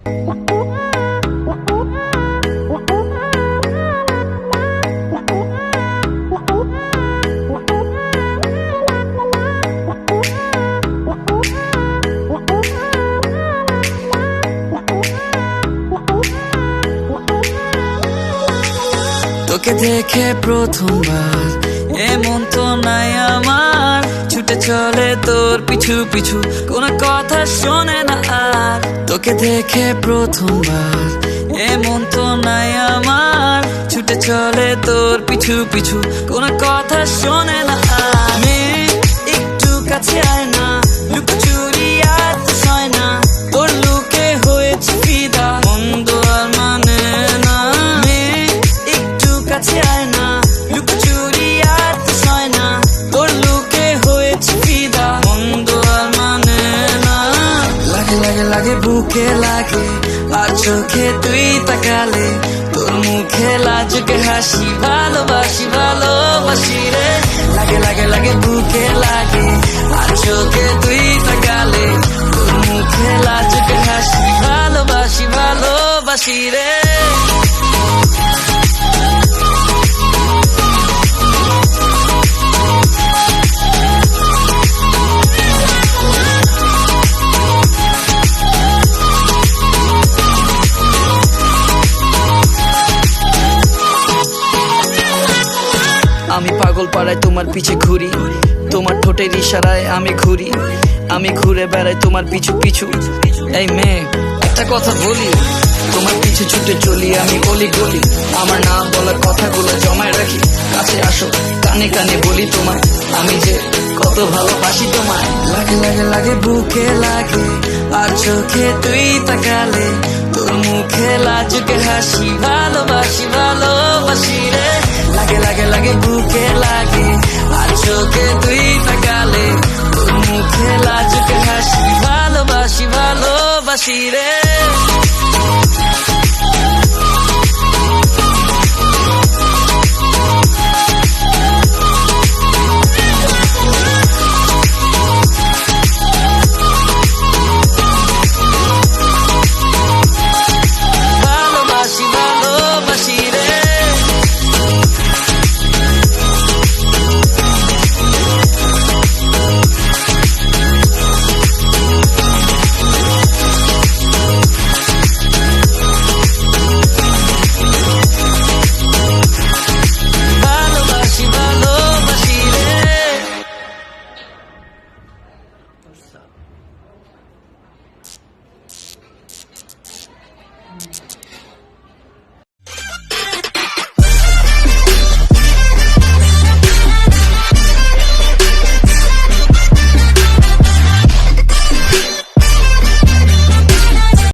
তোকে দেখে প্রথমবার এমন তো নাই আমার, ছুটে চলে তোর পিছু পিছু, কোনো কথা শোনে না আর। তোকে দেখে প্রথমবার এমন তো নাই আমার, ছুটে চলে তোর পিছু পিছু, কোনো কথা শোনে না আর। মেয়ে একটু কাছে আয় না, লুকোচুরি আর তো সয় না, তোর লুকে হয়েছে ফিদা, মন্দ আর মানে না। মেয়ে একটু কাছে আয় না, লুকোচুরি আর তো সয় না, তোর লুকে হয়েছে ফিদা, মন্দ আর মানে না। লাগে লাগে লাগে বুকে লাগে, আর চোখে তুই তাকালে, তোর মুখে লাজুকে হাসি, ভালোবাসি ভালোবাসি রে। লাগে লাগে লাগে বুকে লাগে, আর চোখে তুই তাকালে, তোর মুখে লাজুকে হাসি, ভালোবাসি ভালোবাসি রে। আমি পাগল পাড়ায় তোমার পিছে ঘুরি, তোমার ঠোঁটের ইশারায় আমি ঘুরি, আমি ঘুরে বেড়াই তোমার পিছু পিছু। এই মেয়ে একটা কথা বলি, তোমার পিছু ছুটে চলি আমি গলি গলি, আমার নাম বলার কথাগুলো জমায় রাখি, কাছে আসো কানে কানে বলি তোমায়, আমি যে কত ভালোবাসি তোমায়। লাগে লাগে লাগে বুকে লাগে, আর চোখে তুই তাকালে, তোর মুখে লাজুকে হাসি, ভালোবাসি ভালোবাসি রে। লাগে লাগে লাগে বুকে লাগে, আর চোখে তুই তাকালে, তোর মুখে লাজুকে হাসি, ভালোবাসি ভালোবাসি রে।